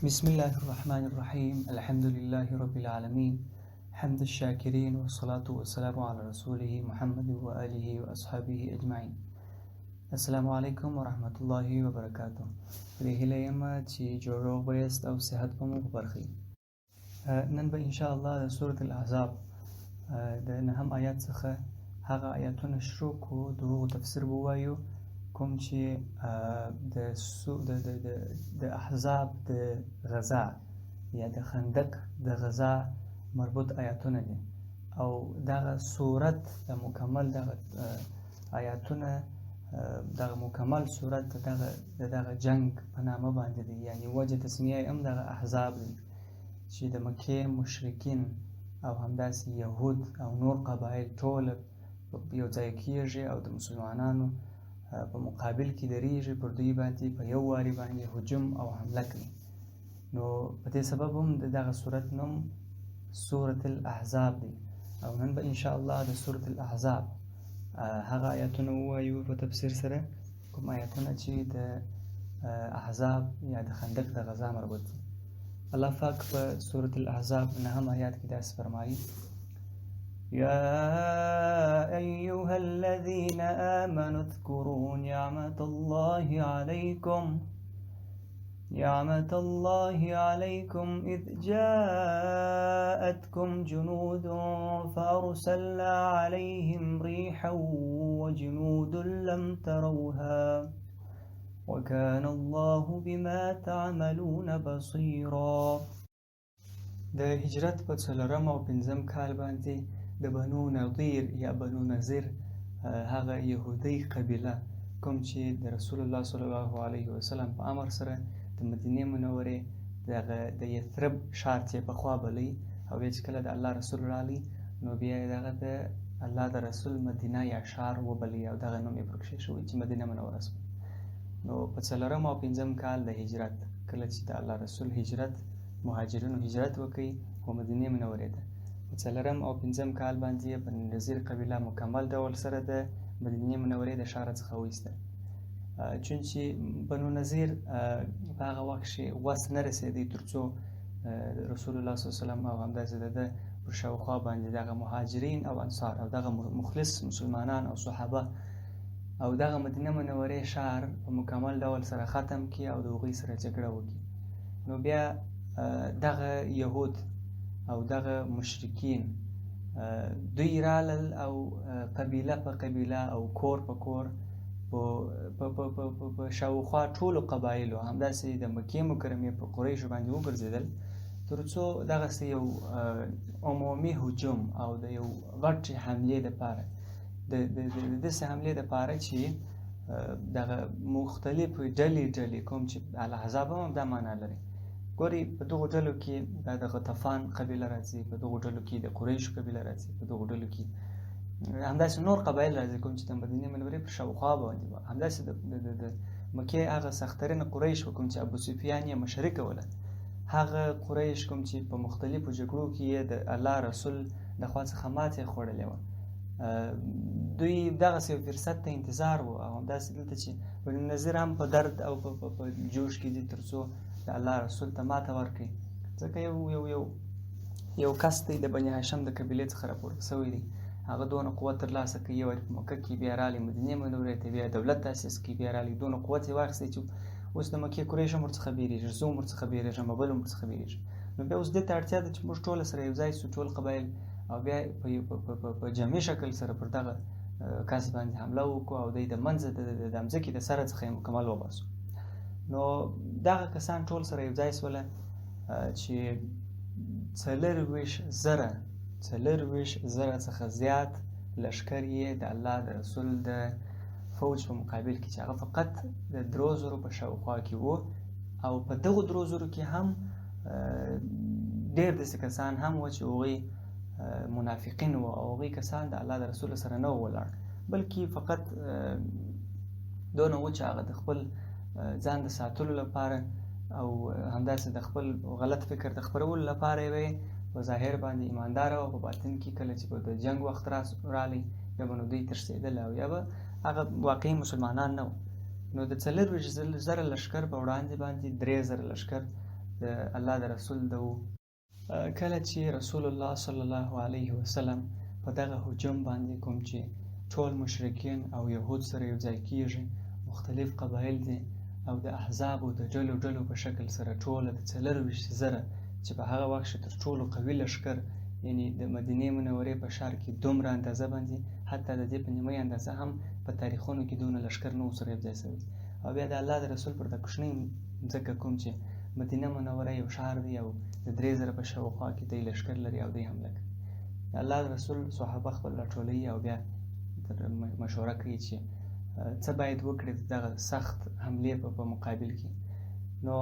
بسم الله الرحمن الرحيم الحمد لله رب العالمين حمد الشاكرين والصلاة والسلام على رسوله محمد وآله وأصحابه أجمعين. السلام عليكم ورحمة الله وبركاته. هیله یم چې جوړ روغ به یاست او صحت به مو په برخه وي. نن به انشاءالله د سورة الاحزاب د نهم آیات څخه هغه آیاتونه شروع کړو، د هغو تفسیر به ووایو کوم چې د احزاب د غزا یا د خندق د غزا مربوط آیاتونه دي او دغه صورت د مکمل دغه آیاتونه دغه مکمل صورت دغه جنگ په نامه باندې دی، یعنی وجه تسمیه هم دغه احزاب دی چې د مکې مشرکین او همداسې یهود او نور قبایل ټول یو ځای کېږي او د مسلمانانو په مقابل کې درېږي، پر دوی باندې په یو واري باندې هجوم او حمله کوي. نو په دې سبب هم دغه صورت نوم سورة الاحزاب دی او نن به انشاءالله د سورة الاحزاب هغه آیاتونه ووایو په تفسیر سره، کوم آیاتونه چې د احزاب یا د خندق د غزا مربوط دي. الله پاک په سورة الاحزاب نهم آیات کې داسې فرمایي: يا أيها الذين آمنوا اذكروا نعمة الله عليكم إذ جاءتكم جنود فأرسلنا عليهم ريحا وجنود لم تروها وكان الله بما تعملون بصيرا. د هجرت په 4 او 5 کال باندې د بنو نضیر یا بنو نذیر هغه یهودی قبیله کوم چې د رسول الله صلی الله علیه وسلم په امر سره د مدینه منورې د یثرب ښار ته په خوا بلی او چې کله د الله رسول رالی نو بیا دغه د الله د رسول مدینه یا ښار وبلی او دغه نوم یې پرکښې شوی چې مدینه منوره شوه. نو په 4 او 5 کال د هجرت کله چې د الله رسول مهاجرینو هجرت وکړي او مدینه منورې ته په 4 او 5 کال باندې بنو نذیر قبیله مکمل ډول سره د مدینه منورې د ښار څخه وایسته، چونچې بنو نذیر په هغه وخت کې وس نه رسېدی ترڅو رسول الله صلی الله علیه وسلم او همداسې د پر شاوخوا باندې دغه مهاجرین او انصار او دغه مخلص مسلمانان او صحابه او دغه مدینه منورې ښار په مکمل ډول سره ختم کړي او د هغوی سره جګړه وکړي. نو بیا دغه یهود او دغه مشرکین دوی رالل او قبیله په قبیله او کور په کور په شاوخوا ټولو قبایلو همداسې د مکې مکرمې په قریشو باندې وګرځېدل ترڅو دغسې یو عمومي هجوم او د یو غټې حملې دپاره د داسې حملې دپاره چې دغه مختلف ډلې کوم چې الاحزاب هم دا معنا لري. ګوري په دغو ډلو کې د غطفان قبیله راځي، په دغو ډلو کې د قریشو قبیله راځي، په دغو ډلو کې همداسې نور قبایل راځي کوم چې د مدینې منورې په شاوخوا باندې همداسې د مکې هغه سخترین قریش کوم چې ابو سفیان یې مشري کوله، هغه قریش کوم چې په مختلفو جګړو کې یې د الله رسول د خوا څخه ماتې خوړلې وه، دوی دغسې یو فرصت ته انتظار و او همداسې دلته چې بنو نذیر هم په درد او په جوش کې دي ترڅو د الله رسول ته ماته ورکړي، ځکه یو کس دی د بني هاشم د قبیلې څخه راپورته شوی دی، هغه دونه قوت ترلاسه کوي یو په مکه کې بیا رالی مدینې منورې ته بیا دولت تاسیس کړي، بیا رالی دونه قوت یې واخیستی چې اوس د مکې قریش هم ورڅخه بیرېږي، زه هم ورڅخه بیرېږم او بل هم ورڅخه بیرېږي. نو بیا اوس دې ته اړتیا ده چې موږ ټوله سره یو ځای شو ټول قبایل او بیا په جمعي شکل سره پر دغه کس باندې حمله وکړو او دی د منځه د مځکې د سره څخه یې مکمل وباسو. نو دغه کسان ټول سره یو ځای شوله چې 40,000 څخه زیات لښکر یې د الله د رسول د فوج په مقابل کې چې هغه فقط د 3,000 په شاوخوا کې وو او په دغو 3,000 کې هم ډېر داسې کسان هم وو چې هغوی منافقین وو او هغوی کسان د الله د رسول سره نه وو ولاړ، بلکې فقط دونه وو چې هغه د خپل ځان د ساتلو لپاره او همداسې د خپل غلط فکر د خپرولو لپاره یې په ظاهر باندې ایماندار او په باطن کې کله چې په د جنگ وخت رالی یا به نو دوی تښتېدل او یا به هغه واقعي مسلمانان نه وو. نو د 40,000 لښکر په وړاندې باندې 3,000 لښکر د الله د رسول د و. کله چې رسول الله صلی الله علیه وسلم په دغه هجوم باندې کوم چې ټول مشرکین او یهود سره یو ځای کېږي، مختلف قبایل دي او د احزابو د ډلو په شکل سره ټوله د 24,000 چې په هغه وخت تر ټولو قوي لښکر یعنی د مدینې منورې په ښار کې دومره اندازه باندې، حتی د دې په نیمۍ اندازه هم په تاریخونو کې دونه لښکر نه و سره یو ځای شوی. او بیا د الله د رسول پر د کوچنۍ ځکه کوم چې مدینه منوره یو ښار دی او د 3,000 په شاوخوا کې دی لښکر لري او دی حمله کوي. د الله د رسول صحابه خپل راټولوي او بیا مشوره کوي چې څه باید وکړي دغه سخت حملې په مقابل کې. نو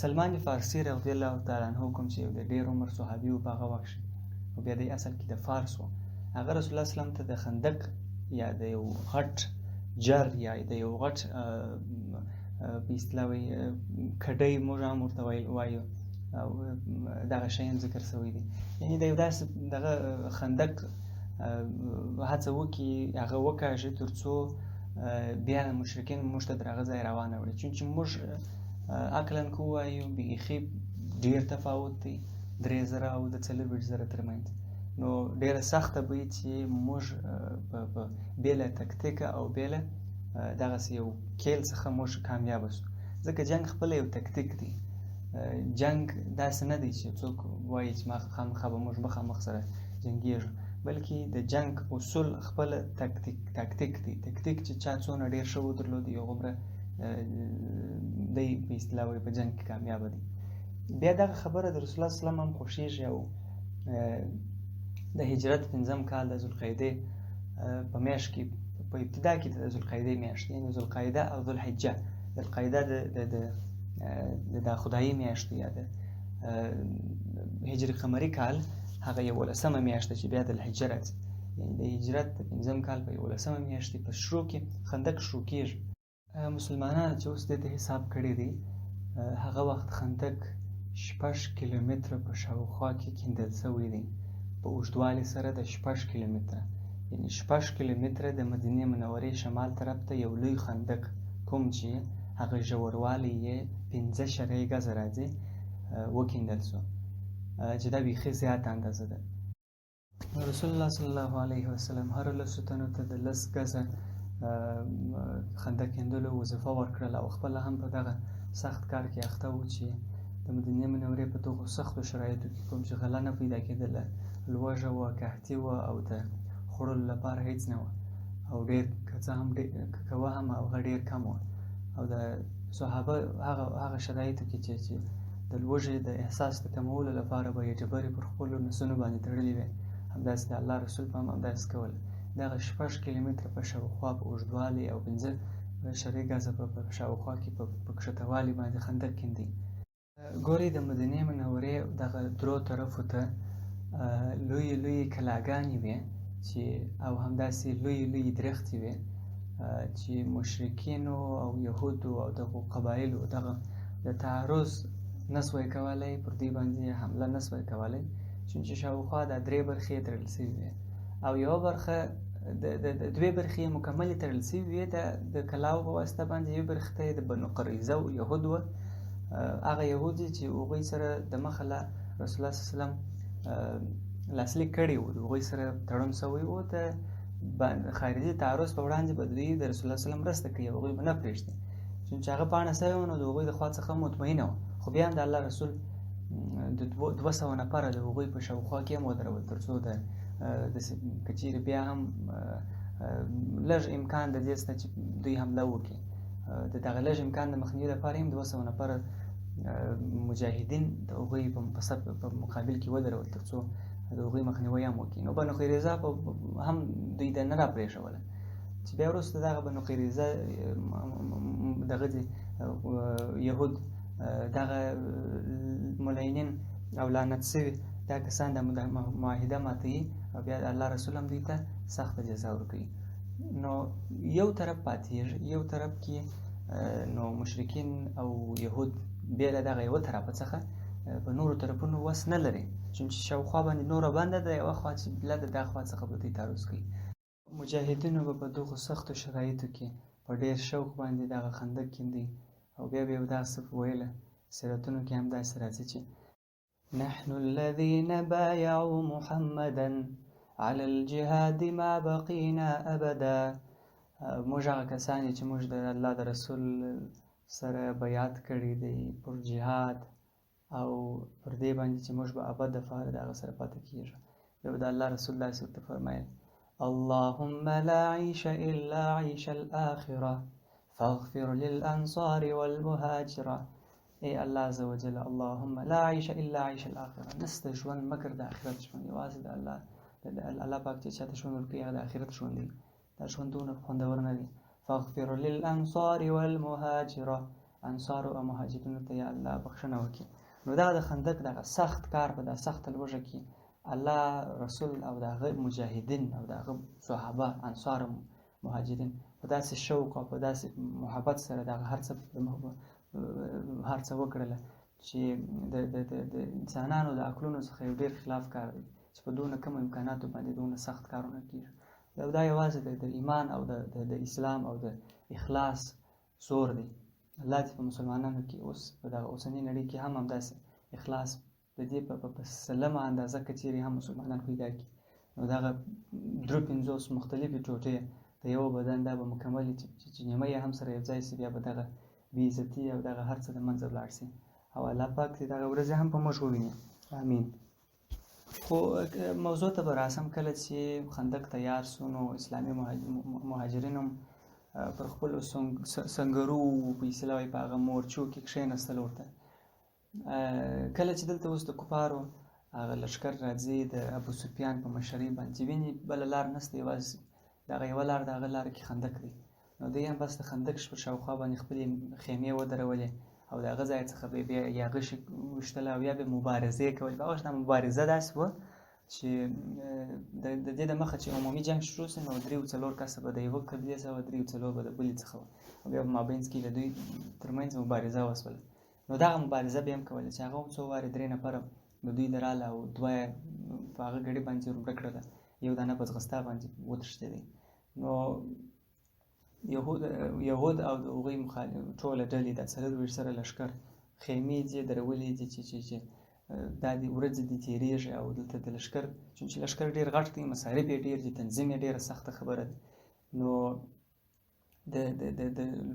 سلمان فارسي رضی الله تعالی عنه کوم چې د ډېر عمر صحابي و په هغه وخت او بیا دی اصل کې د فارس و، هغه رسول الله اسلام ته د خندق یا د یو غټ جر یا د یو غټ په اصطلاح کډۍ موږ هم ورته وایو او دغه شی هم ذکر شوی دی، یعنی د یو داسې دغه خندق هڅه وکړي هغه وکاږي تر څو بیا مشرکین موږ ته تر هغه ځای روانه وړي. چونکې موږ عقلاً که ووایو بیخي ډېر تفاوت دی 3,000 او د 24,000 ترمنځ. نو ډېره سخته به وي چې موږ په بې له تکتیکه او بې له دغسې یو کیل څخه موږ کامیابه شو، ځکه جنګ خپله یو تکتیک دی. جنګ داسې نه دی چې څوک وایي چې خامخا به موږ مخامخ سره جنګېږو، بلکې د جنګ اصول خپله تکتیک دی. تکتیک چې چا څونه ډېر ښه ودرلود یو هغومره دی په اصطلاح وایي په جنګ کې کامیابه دی. بیا دغه خبره د رسول الله صلی الله علیه وسلم هم خوښېږي او د هجرت 5م کال د ذوالقعدې په میاشت کې په ابتدا کې د ذوالقعدې میاشت یعنې ذوالقعده او ذوالحجه، ذوالقعده د خدایي میاشت یا د هجري قمري کال هغه 11مه میاشت چې بیا د الحجه راځي، یعنې د هجرت د 5م کال په 11مه میاشت په شروع کې خندق شروع کېږي. مسلمانانو چې اوس دې ته حساب کړی دی هغه وخت خندق 6 کیلومتره په شاوخوا کې کیندل شوی دی په اوږدوالي سره د 6 کیلومتره، یعنې 6 کیلومتره د مدینې منورې شمال طرف ته یو لوی خندق کوم چې هغه ژوروالی یې 15 ګزه راځي وکیندل شو چې دا بیخي زیاته اندازه ده. رسول الله صلی الله علیه وسلم هر لسو تنو ته د 10 ګزه خندق کیندلو وظیفه ورکړله او خپله هم په دغه سخت کار کې اخته و چې د مدینې منورې په دغو سختو شرایطو کې کوم چې غله نه پیدا کېدله، لوږه وه، قحطي وه او د خوړلو لپاره هیڅ نه وه او ډېر که څه هم که وه هم هغه ډېر کم وه او د صحابه هغه شرایطو کې چې د لوږې د احساس د کمولو لپاره به یې ډبرې پر خپلو نسونو باندې تړلې وې، همداسې د الله رسول په هم همداسې کول. دغه 6 کیلومتره په شاوخوا په اوږدوالي او 15 ګزه په شاوخوا کې په کښتوالي باندې خندق کیندي. ګورئ د مدینې منورې دغه درو طرفو ته لویې کلاګانې وې چې او همداسې لویې درختې وې چې مشرکینو او یهودو او دغو قبایلو دغه د تعرض نه سوی کولی، پر دوی باندې حمله نه سوی کولی، چونکې شاوخوا دا 3 برخې یې تړل سوي وې او یوه برخه د 2 برخې مکملې تړل سوي وې د کلاو په واسطه باندې. یوې برخې ته یې د بنو قریظه یهود وه، هغه یهود چې هغوی سره د مخه رسول الله صلی الله علیه وسلم لاسلیک کړی و، د هغوی سره تړون شوی و د خارجي تعرض په وړاندې به دوی د رسول الله صلی الله علیه وسلم مرسته کوي، هغوی به نه پرېږدي، چونکې هغه پاڼه سوی و نو د هغوی د خوا څخه مطمئنه وه. خو بیا هم د الله رسول د 200 نفره د هغوی په شاوخوا کې هم ودرول تر څو که چیرې بیا هم لږ امکان د دې شته چې دوی حمله وکړي، د دغه لږ امکان د مخنیوي لپاره هم 200 نفره مجاهدین د هغوی په مقابل کې ودرول تر څو د هغوی مخنیوی هم وکړي. نو بنو قریظه هم دوی د نه راپرېښوله چې بیا وروسته دغه بنو قریظه دغه یهود دغه ملعینین او لعنت سوي دا کسان د معاهده ماتوي او بیا الله رسول هم دوی ته سخته جزا ورکوي. نو یو طرف پاتېږي، یو طرف کې نو مشرکین او یهود بیا له دغه یوه طرفه څخه په نورو طرفونو وس نه لري، چونکې شاوخوا باندې نوره بنده ده، یوه خوا چې بله ده دا خوا څخه به دوی تعرض کوي. مجاهدینو به په دغو سختو شرایطو کې په ډېر شوق باندې دغه خندق کیندي او بیا به یې دغه صف ویله سیرتونو کې هم داسې راځي چې نحن الذين بايعوا محمدا على الجهاد ما بقينا ابدا. موږ هغه کسان چې موږ د الله د رسول سره بیعت کړی دی پر جهاد او پر دې باندې چې موږ به ابد دپاره د هغه سره پاتې کېږو. بیا د الله رسول الله صلی الله علیه وسلم فرمایل اللهم لا عيش الا عيش الاخره فاغفر للانصار والمهاجره. ای الله عز وجل اللهم لا عيش الا عيش الاخره. نسته ژوند مګر د آخرت ژوند، یوازې د الله پاک چې چاته ژوند ورکوي هغه د آخرت ژوند دی. دا ژوندونه خوندور نه دي. فاغفر للانصار والمهاجره، انصار او مهاجرینو ته یا الله بخښنه وکړي. نو دغه د خندق دغه سخت کار په دا سخته لوږه کې الله رسول او د هغه مجاهدین او د هغه صحابه انصار مهاجرین په داسې شوق او په داسې محبت سره دغه هر څه وکړله چې د انسانانو د عقلونو څخه یو ډېر خلاف کار دی چې په دونه کم امکاناتو باندې دونه سخت کارونه کېږي. دا یوازې د ایمان او د اسلام او د اخلاص زور دی. الله دې په مسلمانانو کې اوس په دغه اوسنۍ نړۍ کې هم همداسې اخلاص د دې په سلمه اندازه که چیرې هم مسلمانان پیدا کړي، نو دغه 53 مختلفې ټوټې د یو بدن دا به مکملې چې نیمه یې هم سره یو ځای شي، بیا به دغه بې عزتي او دغه هر څه د منځه ولاړ شي. او الله پاک دې دغه ورځې هم په موږ وویني. آمین. خو موضوع ته به راسم، کله چې خندق تیار سو نو اسلامي مهاجرین هم پر خپلو سنګرو په اصطلاح وایي په هغه مورچو کې کښېنستل. ورته کله چې دلته اوس د کفارو هغه لښکر راځي د ابو سفیان په مشرۍ باندې چې ویني بله لار نشته، یوازې دغه یوه لار د هغه لاره کې خندق دی. نو دوی هم بس د خندق پر شاوخوا باندې خپلې خیمې ودرولې او د هغه ځای څخه به بیا یا غشي ویشتله او یا به مبارزې کولې. په هغه وخت مبارزه داسې وه چې د دې د مخه چې عمومي جنګ شروع شي نو 3-4 کسه به د یوه قبیلې څخه وه، 3-4 به د بلې څخه وه او بیا په مابینځ کې د دوی ترمنځ مبارزه وسوله. نو دغه مبارزه به هم کوله چې هغه هم څو وارې 3 نفره د دوی د راله او 2 یې په هغه ګړۍ باندې رومړه کړله، یو دانه په ځغستا باندې وتښتېدی. نو یهود او د هغوی ټوله ډلې د 24 سره لښکر خیمې دي درولې دي چې دا د ورځې دې تېرېږي او دلته د لښکر چونکې لښکر ډېر غټ دی، مصارف یې ډېر دي، تنظیم یې ډېره سخته خبره ده. نو د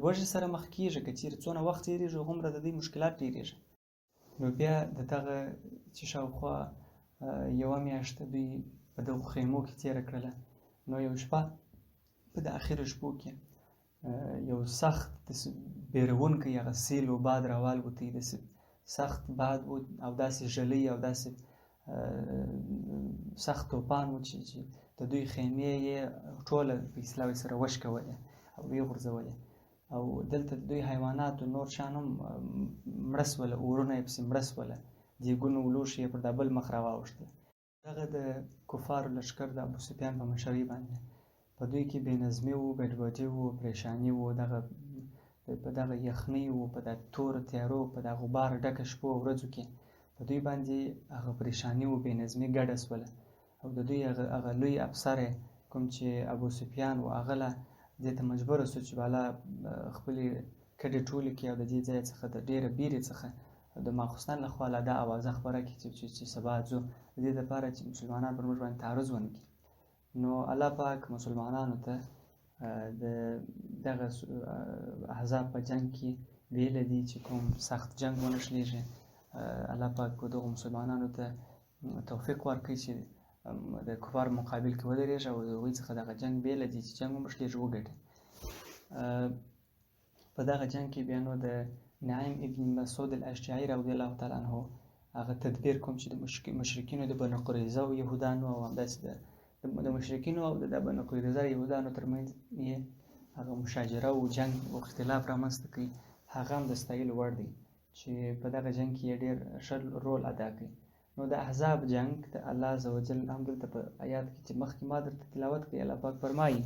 لوږې سره مخ کېږي، که چېرې څونه وخت تېرېږي هومره د دوی مشکلات ډېرېږي. نو بیا د دغه چې شاوخوا یوه میاشته دوی په دغو خیمو کې تېره کړله. نو یو شپه په د اخرو شپو کې یو سخت بیرونکی هغه سیل و باد راوالوتی، داسې سخت باد و او داسې ژلۍ او داسې سخت توپان و چې د دوی خیمې یې ټوله په اصطلاح سره وشکولې او ویې غورځولې. او دلته د دوی حیوانات و نور شیان هم مړه سوله، اورونه یې پسې مړه سوله، دیګونه و لوښي یې پر دا بل مخ راواوښتل. دغه د کفارو لښکر د ابو سفیان په مشرۍ باندې په دوی کې بې نظمي و، ګډوډي و، پریشاني و، په دغه یخنۍ و، په دا تورو تیارو، په دا غبار ډکه شپو او ورځو کې په دوی باندې هغه پریشاني و، بې نظمي ګډه سوله. او د دوی هغه لوی افسر کوم چې ابو سفیان و هغه له دې ته مجبوره سو چې بالا خپلې کډې ټولې کړي او د دې ځای څخه د ډېره بیرې څخه د ماخوستن له خوا له دا اوازه خپره کړي چې سبا ځو، د دې لپاره چې مسلمانان پر موږ باندې تعرض ونه کړي. نو الله پاک مسلمانانو ته د دغه احزاب په جنګ کې ویله دي چې کوم سخت جنګ ونه شلېږي. الله پاک دغو مسلمانانو ته توفیق ورکړي چې د کفارو مقابل کې ودرېږي او د هغوی څخه دغه جنګ ویله دي چې جنګ ومه شلېږي وګټي. په دغه جنګ کې بیا نو د نعیم ابن مسعود الاشجعي رضی الله تعالی عنه هغه تدبیر کوم چې د مشرکینو د بنو قریظه او یهودانو او همداسې د مشرکینو او د بنو قریظه یهودانو ترمنځ یې هغه مشاجره او جنګ او اختلاف رامنځته کوي، هغه هم د ستایلو وړ دی چې په دغه جنګ کې یې ډېر ښه رول ادا کوي. نو د احزاب جنګ د الله عز وجل هم دلته په آیات کې چې مخکې ما درته تلاوت کړی الله پاک فرمایي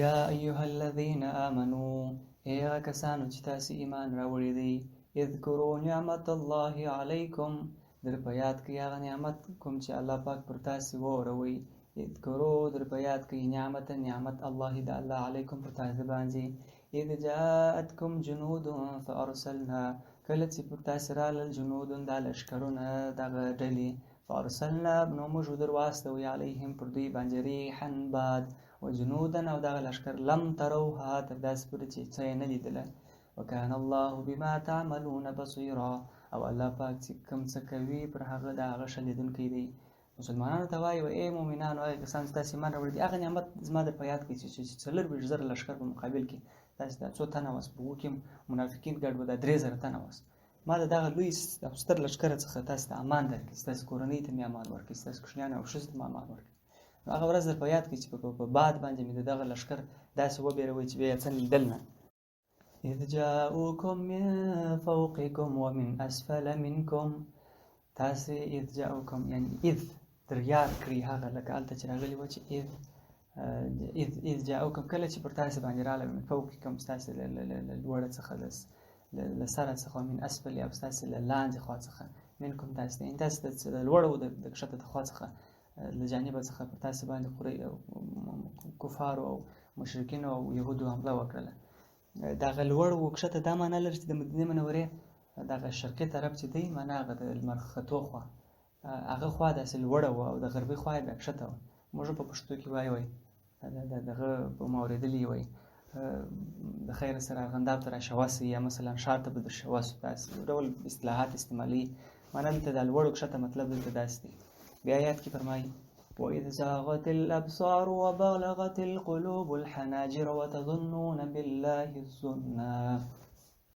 یا ایها الذین آمنو، ای هغه کسانو چې تاسې ایمان راوړی دی، اذکروا نعمت الله علیکم، در په یاد کړئ هغه نعمت کوم چې الله پاک پر تاسې واوروئ. اذکروا در په یاد کړئ نعمت الله د الله علیکم پر تاسې باندې. اذ جاءتکم جنود فارسلنا کله چې پر تاسې رالل جنودون دا لښکرونه دغه ډلې فارسلنا نو موږ در واستوی علیهم پر دوی باندې ریحا باد وجنودا او دغه لښکر لم تروها تر داسې پورې چې څه یې نه لیدله وکان الله بما تعملون بصیرا او الله پاک چې کوم څه کوي پر هغه د هغه ښه لیدونکی دی مسلمانانو ته وایي ای مؤمنانو هغه کسان چې تاسې ایمان راوړي دي هغه نعمت زما در په یاد کړئ چې 40,000 لښکر په مقابل کې تاسې دا څو تنه وس په اوو کې منافقین ګډ وه دا 3,000 تنه وس ما د دغه لوی او ستر لښکره څخه تاسو ته امان درکړي ستاسو کورنۍ ته مې امان ورکړي ستاسو کوچنیانو او ښځو ته مې امان ورکړي نو هغه ورځ در په یاد کړئ چې په باد باندې مې د دغه لښکر داسې وبېروئ چې بیا یې څه لیدل نه اذ جاءوکم من فوقکم ومن اسفل منکم تاسې اذ جاءوکم یعنی اذ در یاد کړئ هغه لکه هلته چې راغلي وه چې اذ جاءوکم کله چې پر تاسې باندې راغله من فوقکم ستاسې له لوړه څخه له سره څخه من اسفل او ستاسې له لاندې خوا څخه منکم تاسې ته تاسې د لوړه و د کښته د خوا څخه له جانبه څخه پر تاسې باندې کفارو او مشرکینو او یهودو حمله وکړله دغه لوړ و کښته دا معنا لري چې د مدینې منورې دغه شرقي طرف چې دی معنا هغه د لمر ختو خوا هغه خوا داسې لوړه وه او د غربي خوا یې بیا کښته وه موږ په پښتو کې وایي دغه ما اورېدلي وایي د خیر سره ارغنداب ته راشواسي یا مثلا ښار ته به در شواسو داسې یو ډول اصطلاحات استعمالوي معنا دلته دا لوړ و کښته مطلب دلته داسې دی بیا آیات کې فرمایي وإذ زاغت الأبصار وبلغت القلوب الحناجر وتظنون بالله الظنّا